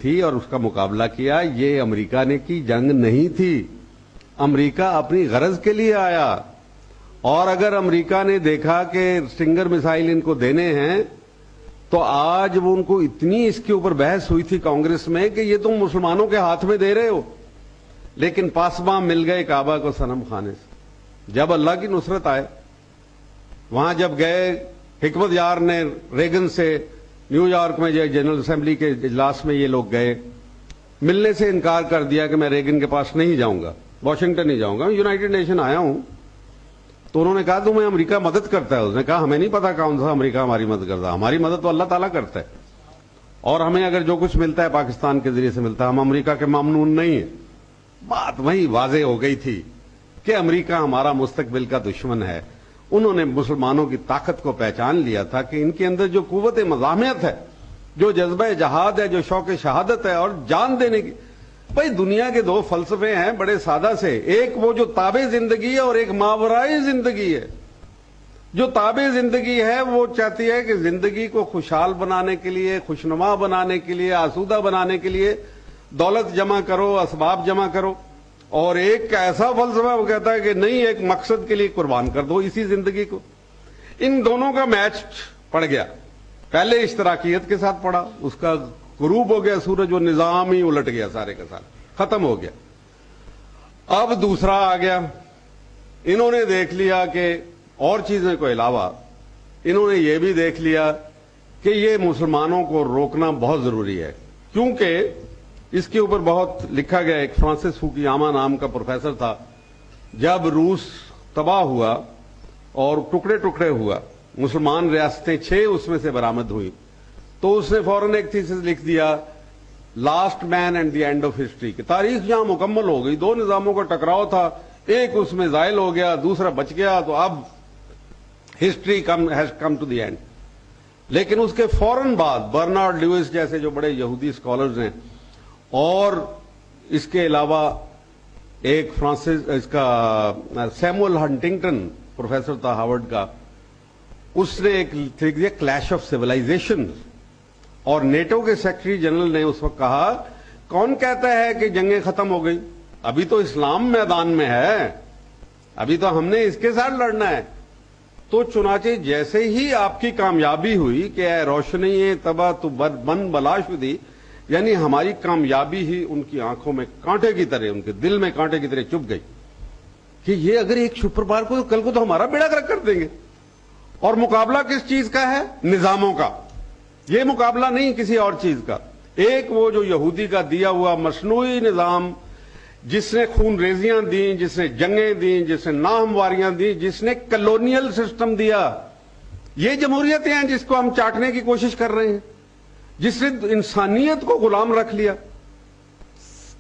تھی اور اس کا مقابلہ کیا. یہ امریکہ نے کی جنگ نہیں تھی. امریکہ اپنی غرض کے لیے آیا. اور اگر امریکہ نے دیکھا کہ اسٹنگر میسائل ان کو دینے ہیں تو آج وہ ان کو اتنی اس کے اوپر بحث ہوئی تھی کانگریس میں کہ یہ تم مسلمانوں کے ہاتھ میں دے رہے ہو. لیکن پاسباں مل گئے کعبہ کو صنم خانے سے. جب اللہ کی نصرت آئے, وہاں جب گئے, حکمت یار نے ریگن سے نیو یارک میں جنرل اسمبلی کے اجلاس میں یہ لوگ گئے, ملنے سے انکار کر دیا کہ میں ریگن کے پاس نہیں جاؤں گا, واشنگٹن نہیں جاؤں گا, یونائٹڈ نیشن آیا ہوں. تو انہوں نے کہا تمہیں امریکہ مدد کرتا ہے. اس نے کہا ہمیں نہیں پتا کون سا امریکہ ہماری مدد کرتا ہے, ہماری مدد تو اللہ تعالیٰ کرتا ہے. اور ہمیں اگر جو کچھ ملتا ہے پاکستان کے ذریعے سے ملتا ہے, ہم امریکہ کے ممنون نہیں ہیں. بات وہی واضح ہو گئی تھی کہ امریکہ ہمارا مستقبل کا دشمن ہے. انہوں نے مسلمانوں کی طاقت کو پہچان لیا تھا کہ ان کے اندر جو قوت مزاحمت ہے, جو جذبہ جہاد ہے, جو شوق شہادت ہے اور جان دینے کی. بھائی دنیا کے دو فلسفے ہیں بڑے سادہ سے, ایک وہ جو تابع زندگی ہے اور ایک ماورائی زندگی ہے. جو تابع زندگی ہے وہ چاہتی ہے کہ زندگی کو خوشحال بنانے کے لیے, خوشنما بنانے کے لیے, آسودہ بنانے کے لیے دولت جمع کرو, اسباب جمع کرو. اور ایک ایسا فلسفہ وہ کہتا ہے کہ نہیں, ایک مقصد کے لیے قربان کر دو اسی زندگی کو. ان دونوں کا میچ پڑ گیا. پہلے اشتراکیت کے ساتھ پڑا, اس کا غروب ہو گیا سورج, وہ نظام ہی الٹ گیا, سارے کا سارا ختم ہو گیا. اب دوسرا آ گیا. انہوں نے دیکھ لیا کہ اور چیزوں کے علاوہ انہوں نے یہ بھی دیکھ لیا کہ یہ مسلمانوں کو روکنا بہت ضروری ہے, کیونکہ اس کے اوپر بہت لکھا گیا. ایک فرانسس فوکیاما نام کا پروفیسر تھا, جب روس تباہ ہوا اور ٹکڑے ٹکڑے ہوا, مسلمان ریاستیں 6 اس میں سے برآمد ہوئی, تو اس نے فوراً ایک تھیسس لکھ دیا, last man and the end of history, کہ تاریخ یہاں مکمل ہو گئی. 2 نظاموں کا ٹکراؤ تھا, ایک اس میں زائل ہو گیا, دوسرا بچ گیا, تو اب history has come to the end. لیکن اس کے فوراً بعد برنارڈ لیوس جیسے جو بڑے یہودی اسکالرز ہیں, اور اس کے علاوہ ایک فرانسس اس کا سیموئل ہنٹنگٹن پروفیسر تھا ہارورڈ کا, اس نے ایک لکھ دیا کلیش آف سیولائزیشن. اور نیٹو کے سیکرٹری جنرل نے اس وقت کہا کون کہتا ہے کہ جنگیں ختم ہو گئی, ابھی تو اسلام میدان میں ہے, ابھی تو ہم نے اس کے ساتھ لڑنا ہے. تو چنانچہ جیسے ہی آپ کی کامیابی ہوئی کہ اے روشنی تباہ تو بن بلا شدی, یعنی ہماری کامیابی ہی ان کی آنکھوں میں کانٹے کی طرح, ان کے دل میں کانٹے کی طرح چپ گئی کہ یہ اگر ایک شکر پار کو, کل کو تو ہمارا بیڑا گرک کر دیں گے. اور مقابلہ کس چیز کا ہے؟ نظاموں کا. یہ مقابلہ نہیں کسی اور چیز کا. ایک وہ جو یہودی کا دیا ہوا مصنوعی نظام, جس نے خون ریزیاں دیں, جس نے جنگیں دیں, جس نے ناہمواریاں دیں, جس نے کلونیل سسٹم دیا. یہ جمہوریتیں ہیں جس کو ہم چاٹنے کی کوشش کر رہے ہیں, جس نے انسانیت کو غلام رکھ لیا.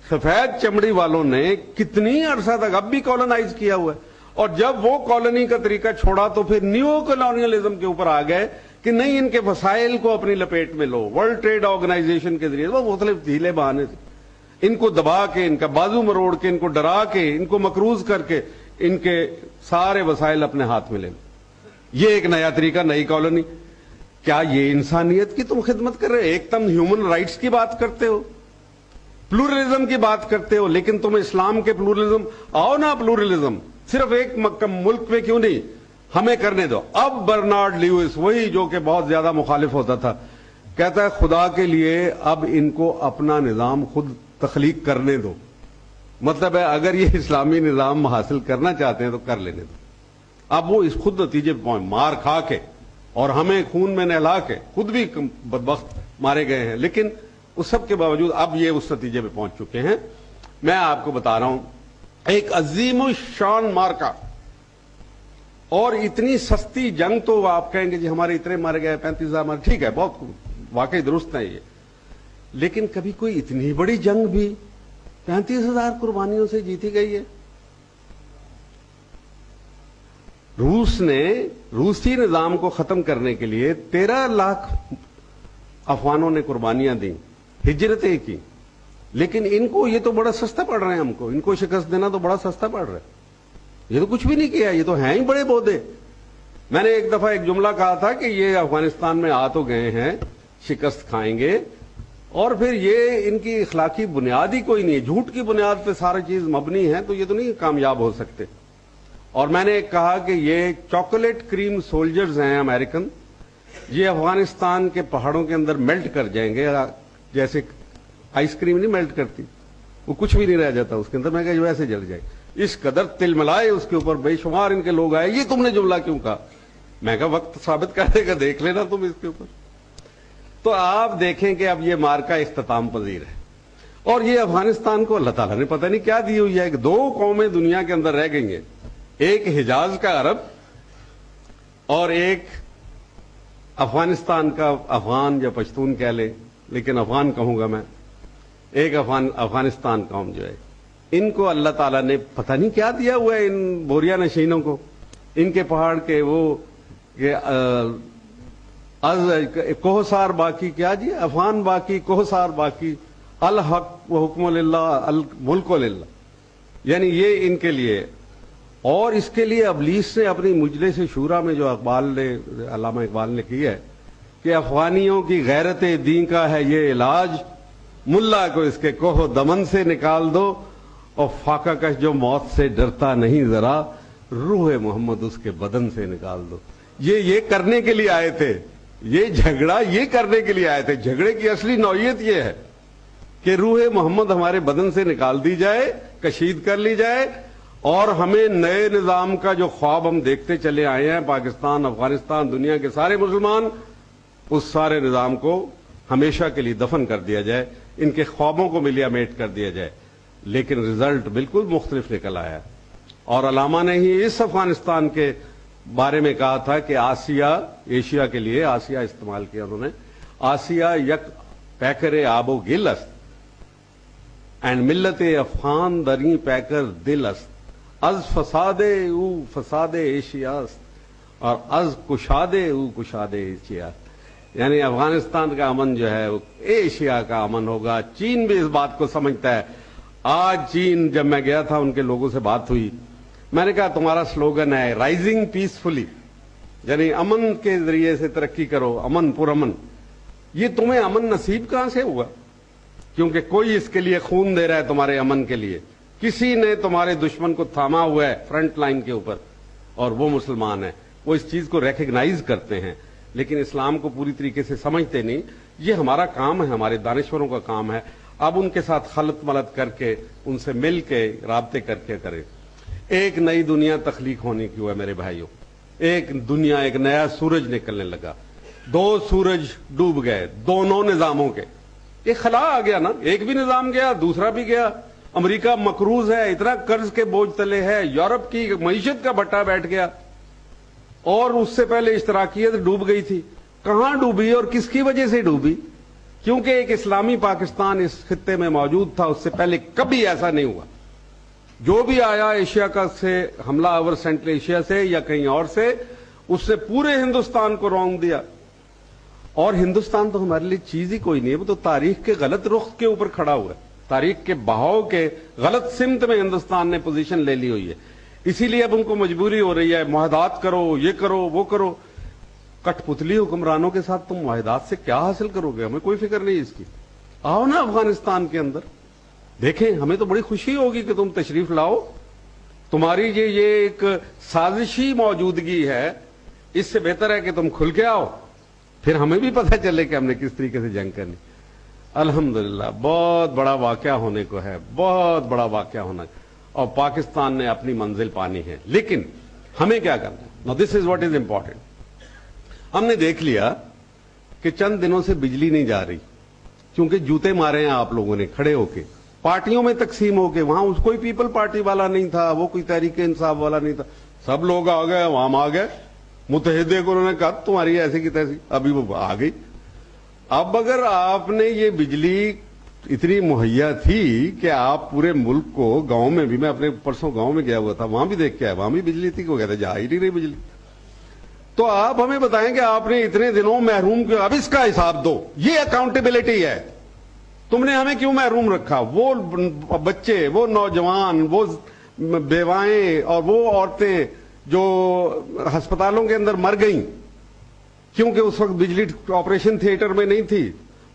سفید چمڑی والوں نے کتنی عرصہ تک اب بھی کالونائز کیا ہوا ہے, اور جب وہ کالونی کا طریقہ چھوڑا تو پھر نیو کالونیلزم کے اوپر آ گئے کہ نہیں, ان کے وسائل کو اپنی لپیٹ میں لو. ورلڈ ٹریڈ آرگنائزیشن کے ذریعے وہ مختلف ڈھیلے بہانے تھے, ان کو دبا کے, ان کا بازو مروڑ کے, ان کو ڈرا کے, ان کو مقروض کر کے ان کے سارے وسائل اپنے ہاتھ میں لے لو. یہ ایک نیا طریقہ, نئی کالونی. کیا یہ انسانیت کی تم خدمت کر رہے؟ ایک تم ہیومن رائٹس کی بات کرتے ہو, پلورلزم کی بات کرتے ہو, لیکن تم اسلام کے پلورلزم, آؤ نا پلورلزم, صرف ایک ملک میں کیوں نہیں, ہمیں کرنے دو. اب برنارڈ لیوس, وہی جو کہ بہت زیادہ مخالف ہوتا تھا, کہتا ہے خدا کے لیے اب ان کو اپنا نظام خود تخلیق کرنے دو. مطلب ہے اگر یہ اسلامی نظام حاصل کرنا چاہتے ہیں تو کر لینے دو. اب وہ اس خود نتیجے پہ مار کھا کے اور ہمیں خون میں نہلا کے خود بھی بدبخت مارے گئے ہیں, لیکن اس سب کے باوجود اب یہ اس نتیجے پہ پہنچ چکے ہیں. میں آپ کو بتا رہا ہوں ایک عظیم الشان مارکا, اور اتنی سستی جنگ. تو آپ کہیں گے جی ہمارے اتنے مارے گئے 35,000 مارے, ٹھیک ہے, بہت واقعی درست ہے یہ, لیکن کبھی کوئی اتنی بڑی جنگ بھی 35,000 قربانیوں سے جیتی گئی ہے. روس نے روسی نظام کو ختم کرنے کے لیے 13 لاکھ افغانوں نے قربانیاں دیں, ہجرتیں کی, لیکن ان کو یہ تو بڑا سستا پڑ رہا ہے, ہم کو ان کو شکست دینا تو بڑا سستا پڑ رہا ہے. یہ تو کچھ بھی نہیں کیا, یہ تو ہیں ہی بڑے بودے. میں نے ایک دفعہ ایک جملہ کہا تھا کہ یہ افغانستان میں آ تو گئے ہیں, شکست کھائیں گے, اور پھر یہ ان کی اخلاقی بنیاد ہی کوئی نہیں ہے، جھوٹ کی بنیاد پہ ساری چیز مبنی ہے، تو یہ تو نہیں کامیاب ہو سکتے۔ اور میں نے کہا کہ یہ چاکلیٹ کریم سولجرز ہیں امریکن، یہ افغانستان کے پہاڑوں کے اندر میلٹ کر جائیں گے، جیسے آئس کریم نہیں میلٹ کرتی، وہ کچھ بھی نہیں رہ جاتا اس کے اندر، میں کہا جو ایسے جل جائے، اس قدر تل ملائے اس کے اوپر، بے شمار ان کے لوگ آئے، یہ تم نے جملہ کیوں کہا؟ میں کہا وقت ثابت کر دے گا، دیکھ لینا تم اس کے اوپر۔ تو آپ دیکھیں کہ اب یہ مارکا اختتام پذیر ہے، اور یہ افغانستان کو اللہ تعالیٰ نے پتہ نہیں کیا دی ہوئی ہے کہ دو قومیں دنیا کے اندر رہ گئی ہیں، ایک حجاز کا عرب اور ایک افغانستان کا افغان یا پشتون کہہ لیں، لیکن افغان کہوں گا میں، ایک افغانستان قوم جو ہے، ان کو اللہ تعالیٰ نے پتہ نہیں کیا دیا ہوا ہے، ان بوریا نشینوں کو، ان کے پہاڑ کے وہ کوہسار باقی، کیا جی افغان باقی کوہسار باقی، الحق و حکم للہ الملک للہ، یعنی یہ ان کے لیے۔ اور اس کے لیے ابلیس نے اپنی مجلس شورا میں جو علامہ اقبال نے کی ہے کہ افغانیوں کی غیرت دین کا ہے یہ علاج، ملا کو اس کے کوہ دمن سے نکال دو، اور فاقہ کش جو موت سے ڈرتا نہیں ذرا، روح محمد اس کے بدن سے نکال دو۔ یہ کرنے کے لیے آئے تھے، یہ جھگڑا یہ کرنے کے لیے آئے تھے۔ جھگڑے کی اصلی نوعیت یہ ہے کہ روح محمد ہمارے بدن سے نکال دی جائے، کشید کر لی جائے، اور ہمیں نئے نظام کا جو خواب ہم دیکھتے چلے آئے ہیں، پاکستان، افغانستان، دنیا کے سارے مسلمان، اس سارے نظام کو ہمیشہ کے لیے دفن کر دیا جائے، ان کے خوابوں کو ملیا میٹ کر دیا جائے۔ لیکن رزلٹ بالکل مختلف نکل آیا، اور علامہ نے ہی اس افغانستان کے بارے میں کہا تھا کہ آسیہ، ایشیا کے لیے آسیہ استعمال کیا انہوں نے، آسیہ یک پیکر آب و گل است اینڈ ملت افغان دری پیکر دل است، از فساد او فساد ایشیا است اور از کشاد او کشاد ایشیا است، یعنی افغانستان کا امن جو ہے وہ ایشیا کا امن ہوگا۔ چین بھی اس بات کو سمجھتا ہے۔ آج چین، جب میں گیا تھا ان کے لوگوں سے بات ہوئی، میں نے کہا تمہارا سلوگن ہے رائزنگ پیسفلی، یعنی امن کے ذریعے سے ترقی کرو، امن پرامن۔ یہ تمہیں امن نصیب کہاں سے ہوا؟ کیونکہ کوئی اس کے لیے خون دے رہا ہے تمہارے امن کے لیے، کسی نے تمہارے دشمن کو تھاما ہوا ہے فرنٹ لائن کے اوپر، اور وہ مسلمان ہیں، وہ اس چیز کو ریکگنائز کرتے ہیں، لیکن اسلام کو پوری طریقے سے سمجھتے نہیں۔ یہ ہمارا کام ہے، ہمارے دانشوروں کا کام ہے، اب ان کے ساتھ خلط ملط کر کے، ان سے مل کے رابطے کر کے کریں۔ ایک نئی دنیا تخلیق ہونے کی ہے میرے بھائیوں، ایک دنیا، ایک نیا سورج نکلنے لگا۔ دو سورج ڈوب گئے دونوں نظاموں کے، ایک خلا آ گیا نا، ایک بھی نظام گیا دوسرا بھی گیا۔ امریکہ مقروض ہے، اتنا قرض کے بوجھ تلے ہے، یورپ کی معیشت کا بٹا بیٹھ گیا، اور اس سے پہلے اشتراکیت ڈوب گئی تھی۔ کہاں ڈوبی اور کس کی وجہ سے ڈوبی؟ کیونکہ ایک اسلامی پاکستان اس خطے میں موجود تھا، اس سے پہلے کبھی ایسا نہیں ہوا۔ جو بھی آیا ایشیا کا سے حملہ آور سینٹرل ایشیا سے یا کہیں اور سے، اس نے پورے ہندوستان کو رونگ دیا۔ اور ہندوستان تو ہمارے لیے چیز ہی کوئی نہیں ہے، وہ تو تاریخ کے غلط رخ کے اوپر کھڑا ہوا ہے، تاریخ کے بہاؤ کے غلط سمت میں ہندوستان نے پوزیشن لے لی ہوئی ہے۔ اسی لیے اب ان کو مجبوری ہو رہی ہے، معاہدات کرو، یہ کرو وہ کرو۔ کٹ پتلی حکمرانوں کے ساتھ تم معاہدات سے کیا حاصل کرو گے؟ ہمیں کوئی فکر نہیں اس کی۔ آؤ نا افغانستان کے اندر دیکھیں، ہمیں تو بڑی خوشی ہوگی کہ تم تشریف لاؤ۔ تمہاری یہ ایک سازشی موجودگی ہے، اس سے بہتر ہے کہ تم کھل کے آؤ، پھر ہمیں بھی پتہ چلے کہ ہم نے کس طریقے سے جنگ کرنی۔ الحمدللہ بہت بڑا واقعہ ہونے کو ہے، بہت بڑا واقعہ ہونا ہے، اور پاکستان نے اپنی منزل پانی ہے۔ لیکن ہمیں کیا کرنا ہے؟ نو دس از واٹ از امپورٹنٹ۔ ہم نے دیکھ لیا کہ چند دنوں سے بجلی نہیں جا رہی، کیونکہ جوتے مارے ہیں آپ لوگوں نے کھڑے ہو کے، پارٹیوں میں تقسیم ہو کے۔ وہاں کوئی پیپل پارٹی والا نہیں تھا، وہ کوئی تحریک انصاف والا نہیں تھا، سب لوگ آ گئے، وہاں آ گئے، متحدے کو انہوں نے کہا تمہاری ایسی کی تیسی، ابھی وہ آ گئی۔ اب اگر آپ نے یہ بجلی اتنی مہیا تھی کہ آپ پورے ملک کو، گاؤں میں بھی، میں اپنے پرسوں گاؤں میں گیا ہوا تھا، وہاں بھی دیکھ کے آیا، وہاں بھی بجلی تھی، وہ کہتے جا ہی نہیں رہی بجلی۔ تو آپ ہمیں بتائیں کہ آپ نے اتنے دنوں محروم کیوں؟ اب اس کا حساب دو، یہ اکاؤنٹیبلٹی ہے۔ تم نے ہمیں کیوں محروم رکھا؟ وہ بچے، وہ نوجوان، وہ بیوائیں اور وہ عورتیں جو ہسپتالوں کے اندر مر گئیں کیونکہ اس وقت بجلی آپریشن تھیٹر میں نہیں تھی،